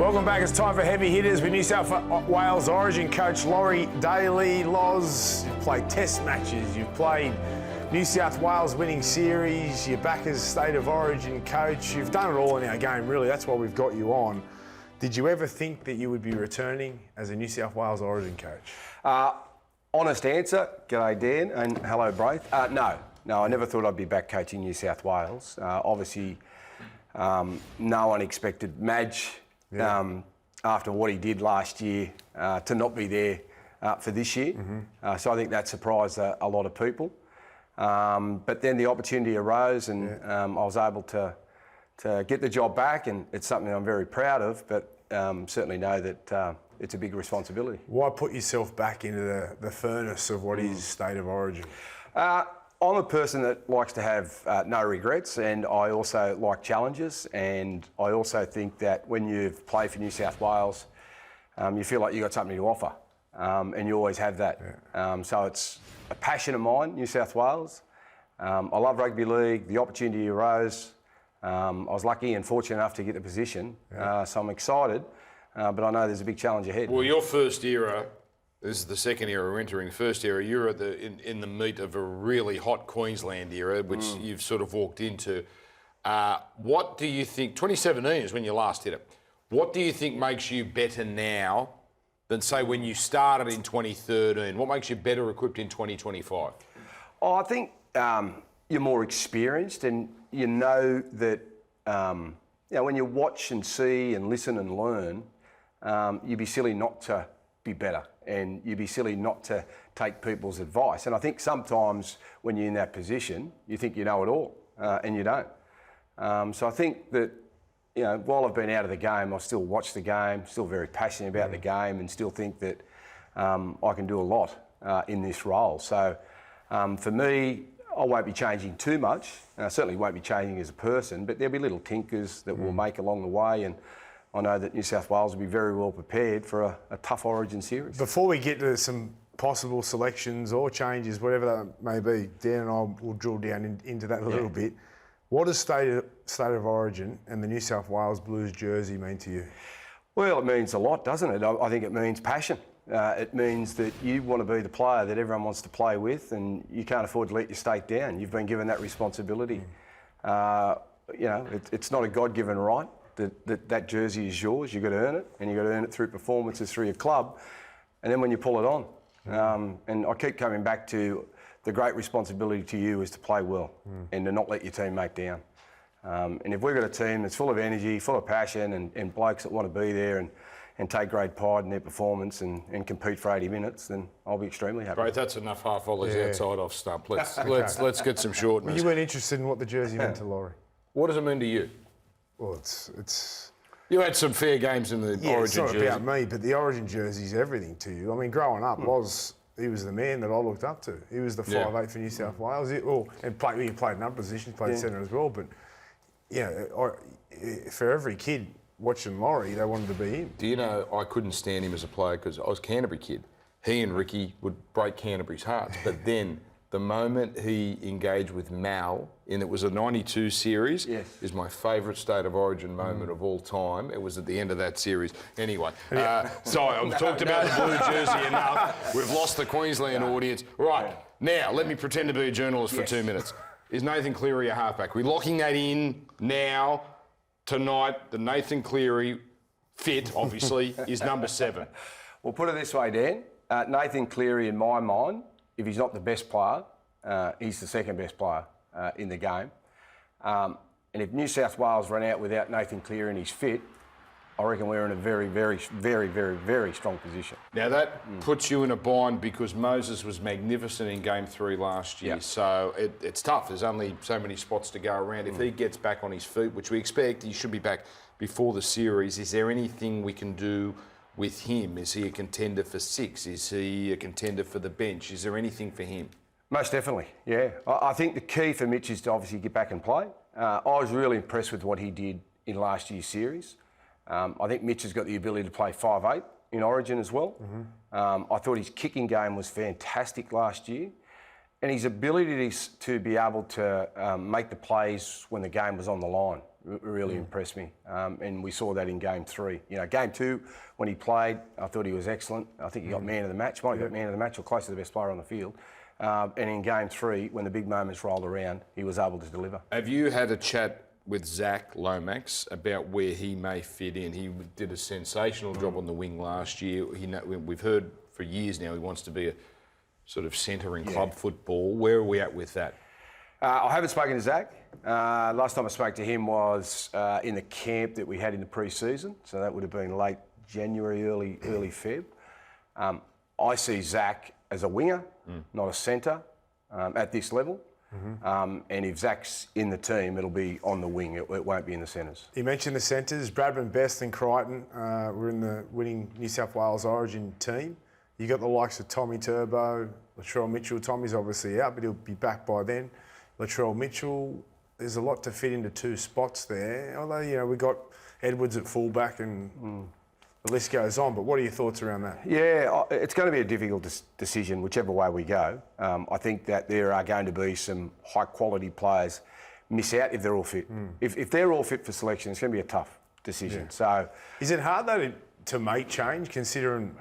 Welcome back. It's time for Heavy Hitters with New South Wales Origin coach Laurie Daley. Loz, you've played test matches, you've played New South Wales winning series, you're back as State of Origin coach. You've done it all in our game, really. That's why we've got you on. Did you ever think that you would be returning as a New South Wales Origin coach? Honest answer, g'day Dan, and hello Braith. No, I never thought I'd be back coaching New South Wales. Obviously, no one expected Madge, after what he did last year, to not be there for this year. So I think that surprised a lot of people. But then the opportunity arose and I was able to get the job back, and it's something I'm very proud of, but certainly know that it's a big responsibility. Why put yourself back into the furnace of what is State of Origin? I'm a person that likes to have no regrets, and I also like challenges, and I also think that when you've played for New South Wales, you feel like you've got something to offer, and you always have that. So it's a passion of mine, New South Wales. I love rugby league. The opportunity arose. I was lucky and fortunate enough to get the position, so I'm excited, but I know there's a big challenge ahead. Well, your first era, this is the second era we're entering, first era, you're at in the meat of a really hot Queensland era, which you've sort of walked into. What do you think, 2017 is when you last hit it, what do you think makes you better now than, say, when you started in 2013? What makes you better equipped in 2025? Oh, I think you're more experienced, and you know that when you watch and see and listen and learn, you'd be silly not to be better, and you'd be silly not to take people's advice. And I think sometimes when you're in that position, you think you know it all, and you don't. So I think that, while I've been out of the game, I still watch the game, still very passionate about the game, and still think that I can do a lot in this role. So for me, I won't be changing too much. I certainly won't be changing as a person, but there'll be little tinkers that we'll make along the way, and I know that New South Wales will be very well prepared for a tough Origin series. Before we get to some possible selections or changes, whatever that may be, Dan and I will drill down into that a little bit. What does State of Origin and the New South Wales Blues jersey mean to you? Well, it means a lot, doesn't it? I think it means passion. It means that you want to be the player that everyone wants to play with, and you can't afford to let your state down. You've been given that responsibility. It's not a God-given right. That jersey is yours. You've got to earn it, and you've got to earn it through performances through your club, and then when you pull it on. And I keep coming back to the great responsibility to you is to play well and to not let your teammate down. And if we've got a team that's full of energy, full of passion, and blokes that want to be there and take great pride in their performance and compete for 80 minutes, then I'll be extremely happy. Great, that's enough half volleys outside off stump. Let's get some shortness. You weren't interested in what the jersey meant to Laurie? What does it mean to you? Well, it's... You had some fair games in the Origin jersey. It's not about me, but the Origin jersey is everything to you. I mean, growing up, he was the man that I looked up to. He was the 5'8" for New South Wales. He played in other positions, played centre as well. But for every kid watching Laurie, they wanted to be him. Do you know, I couldn't stand him as a player because I was a Canterbury kid. He and Ricky would break Canterbury's hearts. But then the moment he engaged with Mal, and it was a 92 series, is my favourite State of Origin moment of all time. It was at the end of that series. Anyway, sorry, I've talked about the blue jersey enough. We've lost the Queensland audience. Right, now, let me pretend to be a journalist for 2 minutes. Is Nathan Cleary a halfback? We're locking that in now, tonight. The Nathan Cleary fit, obviously, is number 7. Well, put it this way, Dan. Nathan Cleary, in my mind, if he's not the best player, he's the second best player in the game. And if New South Wales run out without Nathan Cleary and he's fit, I reckon we're in a very, very, very, very, very strong position. Now that puts you in a bind because Moses was magnificent in Game 3 last year. So it's tough. There's only so many spots to go around. If he gets back on his feet, which we expect, he should be back before the series. Is there anything we can do with him? Is he a contender for 6? Is he a contender for the bench? Is there anything for him? Most definitely, yeah. I think the key for Mitch is to obviously get back and play. I was really impressed with what he did in last year's series. I think Mitch has got the ability to play 5'8" in Origin as well. I thought his kicking game was fantastic last year. And his ability to be able to make the plays when the game was on the line really impressed me. And we saw that in Game 3. You know, Game 2, when he played, I thought he was excellent. I think he got man of the match. Might have got man of the match or close to the best player on the field. And in Game 3, when the big moments rolled around, he was able to deliver. Have you had a chat with Zach Lomax about where he may fit in? He did a sensational job on the wing last year. We've heard for years now he wants to be a sort of centre in club football. Where are we at with that? I haven't spoken to Zach. Last time I spoke to him was in the camp that we had in the pre-season. So that would have been late January, early Feb. I see Zach as a winger, not a centre, at this level. And if Zach's in the team, it'll be on the wing. It won't be in the centres. You mentioned the centres. Bradman, Best and Crichton were in the winning New South Wales Origin team. You got the likes of Tommy Turbo, Latrell Mitchell. Tommy's obviously out, but he'll be back by then. Latrell Mitchell, there's a lot to fit into 2 spots there. Although, you know, we got Edwards at fullback and the list goes on. But what are your thoughts around that? Yeah, it's going to be a difficult decision, whichever way we go. I think that there are going to be some high-quality players miss out if they're all fit. If they're all fit for selection, it's going to be a tough decision. Yeah. So, is it hard though to make change, considering,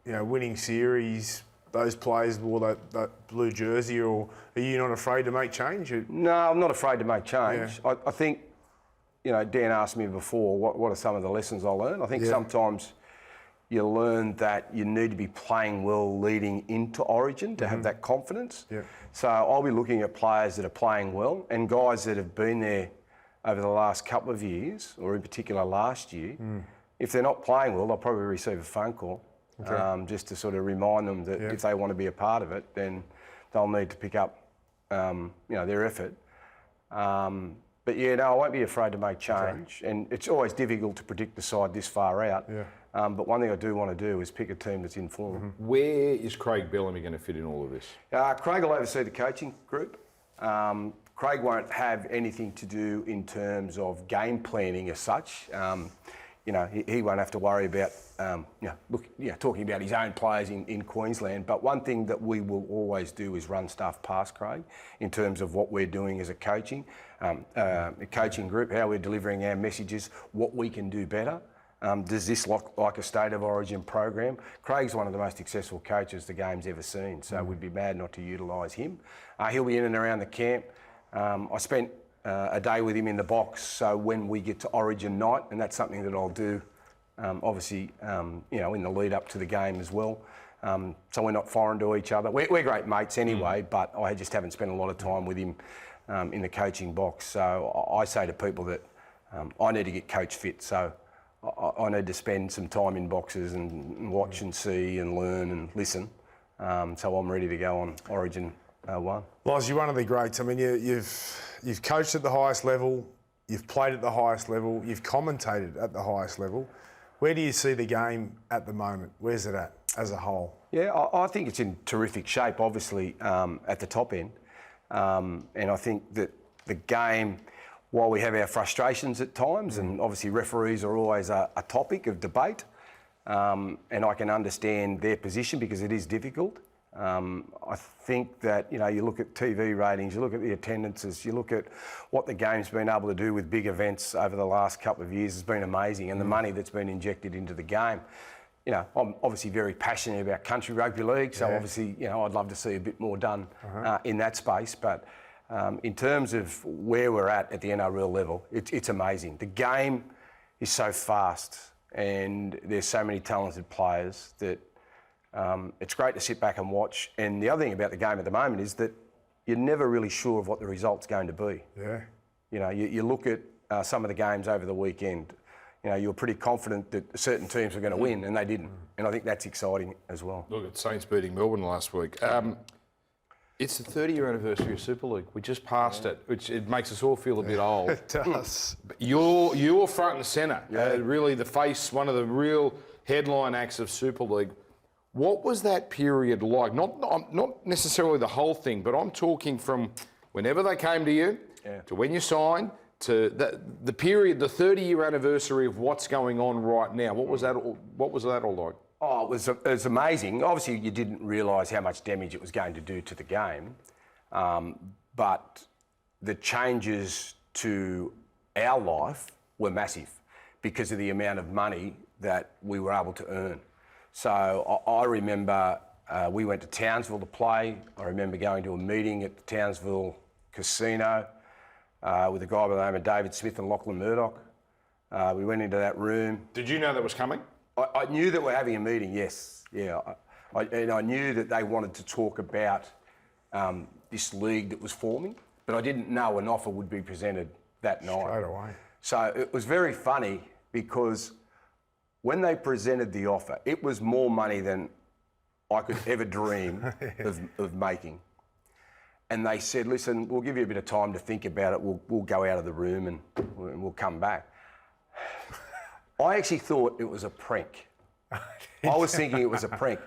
you know, winning series? Those players wore that blue jersey, or are you not afraid to make change? No, I'm not afraid to make change. Yeah. I think, you know, Dan asked me before, what are some of the lessons I learned? I think sometimes you learn that you need to be playing well leading into Origin to have that confidence. Yeah. So I'll be looking at players that are playing well and guys that have been there over the last couple of years, or in particular last year. If they're not playing well, they'll probably receive a phone call. Just to sort of remind them that if they want to be a part of it, then they'll need to pick up, you know, their effort. But yeah, no, I won't be afraid to make change. And it's always difficult to predict the side this far out. But one thing I do want to do is pick a team that's in form. Where is Craig Bellamy going to fit in all of this? Craig will oversee the coaching group. Craig won't have anything to do in terms of game planning as such. You know, he won't have to worry about, talking about his own players in Queensland. But one thing that we will always do is run stuff past Craig in terms of what we're doing as a coaching group, how we're delivering our messages, what we can do better. Does this look like a State of Origin program? Craig's one of the most successful coaches the game's ever seen, so we'd be mad not to utilise him. He'll be in and around the camp. I spent a day with him in the box, so when we get to Origin night, and that's something that I'll do, obviously, you know, in the lead up to the game as well. So we're not foreign to each other. We're great mates anyway, but I just haven't spent a lot of time with him in the coaching box. So I say to people that I need to get coach fit, so I need to spend some time in boxes and watch and see and learn and listen. So I'm ready to go on Origin 1. Loz, you're one of the greats. I mean, you've coached at the highest level, you've played at the highest level, you've commentated at the highest level. Where do you see the game at the moment? Where's it at as a whole? Yeah, I think it's in terrific shape, obviously, at the top end. And I think that the game, while we have our frustrations at times, and obviously referees are always a topic of debate, and I can understand their position because it is difficult. I think that, you know, you look at TV ratings, you look at the attendances, you look at what the game's been able to do with big events over the last couple of years has been amazing, and the money that's been injected into the game. You know, I'm obviously very passionate about country rugby league, so obviously, you know, I'd love to see a bit more done in that space. But in terms of where we're at the NRL level, it's amazing. The game is so fast, and there's so many talented players that it's great to sit back and watch. And the other thing about the game at the moment is that you're never really sure of what the result's going to be. Yeah. You know, you look at some of the games over the weekend, you know, you're pretty confident that certain teams were going to win, and they didn't. And I think that's exciting as well. Look at Saints beating Melbourne last week. It's the 30-year anniversary of Super League. We just passed it, which it makes us all feel a bit old. It does. But you're front and centre. Really the face, one of the real headline acts of Super League. What was that period like? Not necessarily the whole thing, but I'm talking from whenever they came to you, to when you signed, to the period, the 30-year anniversary of what's going on right now. What was that all like? Oh, it was amazing. Obviously, you didn't realise how much damage it was going to do to the game, but the changes to our life were massive because of the amount of money that we were able to earn. So I remember we went to Townsville to play. I remember going to a meeting at the Townsville Casino with a guy by the name of David Smith and Lachlan Murdoch. We went into that room. Did you know that was coming? I knew that we're having a meeting, yes. Yeah. And I knew that they wanted to talk about this league that was forming, but I didn't know an offer would be presented that night. Straight away. So it was very funny because when they presented the offer, it was more money than I could ever dream of making. And they said, listen, we'll give you a bit of time to think about it. We'll go out of the room and we'll come back. I actually thought it was a prank. I was thinking it was a prank.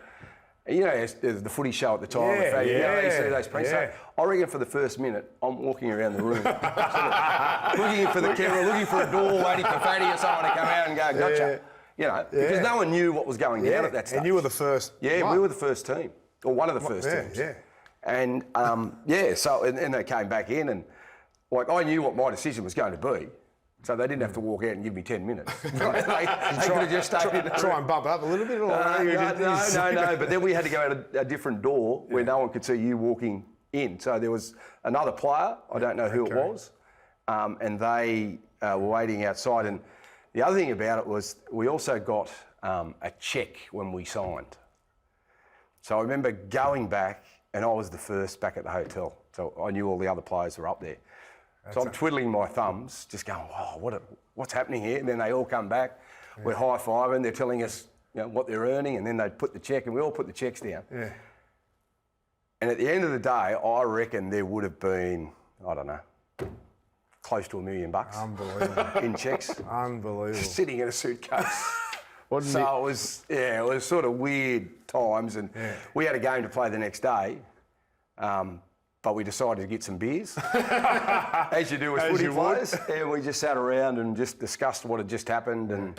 You know, the footy show at the time. You see those pranks. So I reckon for the first minute, I'm walking around the room, sort of looking for the camera, looking for a door, waiting for Fatty or someone to come out and go, gotcha. You know, because no one knew what was going down at that stage. And you were the first. Yeah, we were the first team, or one of the first teams. Yeah. And so and they came back in, and like I knew what my decision was going to be. So they didn't have to walk out and give me 10 minutes. they could have just stayed in the room. Try and bump up a little bit? Or No. But then we had to go out a different door where no one could see you walking in. So there was another player, I don't know who it was, and they were waiting outside. And the other thing about it was we also got a cheque when we signed. So I remember going back, and I was the first back at the hotel. So I knew all the other players were up there. So I'm twiddling my thumbs, just going, wow, what's happening here? And then they all come back, we're high-fiving, they're telling us what they're earning, and then they'd put the cheque, and we all put the cheques down. Yeah. And at the end of the day, I reckon there would have been, I don't know, close to $1 million. Unbelievable. In cheques. Unbelievable. Sitting in a suitcase. So it was sort of weird times, and we had a game to play the next day. But we decided to get some beers, as you do with footy players, and we just sat around and just discussed what had just happened and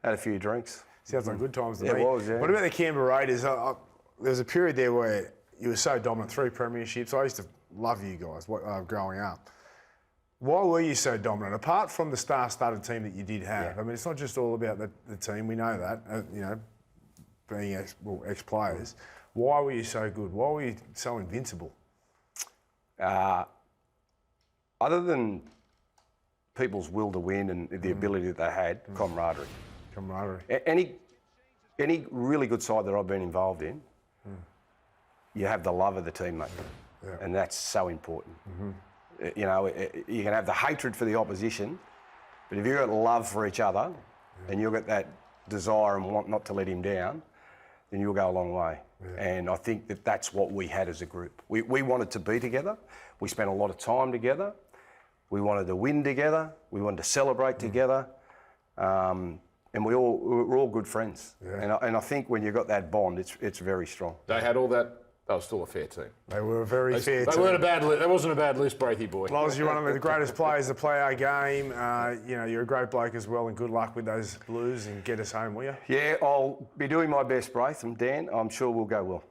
had a few drinks. Sounds like good times to me. It was, yeah. What about the Canberra Raiders? There was a period there where you were so dominant, 3 premierships. I used to love you guys growing up. Why were you so dominant? Apart from the star-studded team that you did have, I mean, it's not just all about the team. We know that, being ex-players. Why were you so good? Why were you so invincible? Other than people's will to win and the ability that they had, camaraderie. Camaraderie. Any really good side that I've been involved in, you have the love of the teammate, and that's so important. You know, you can have the hatred for the opposition, but if you've got love for each other, and you've got that desire and want not to let him down, then you'll go a long way. And I think that's what we had as a group. We wanted to be together. We spent a lot of time together. We wanted to win together. We wanted to celebrate together. And we're all good friends. And I think when you've got that bond, it's very strong. They had all that. They were still a fair team. They were a very fair team. They weren't a bad list. That wasn't a bad list, Braithy boy. Loz, you're one of the greatest players to play our game. You're a great bloke as well, and good luck with those Blues and get us home, will you? Yeah, I'll be doing my best, Braith and Dan. I'm sure we'll go well.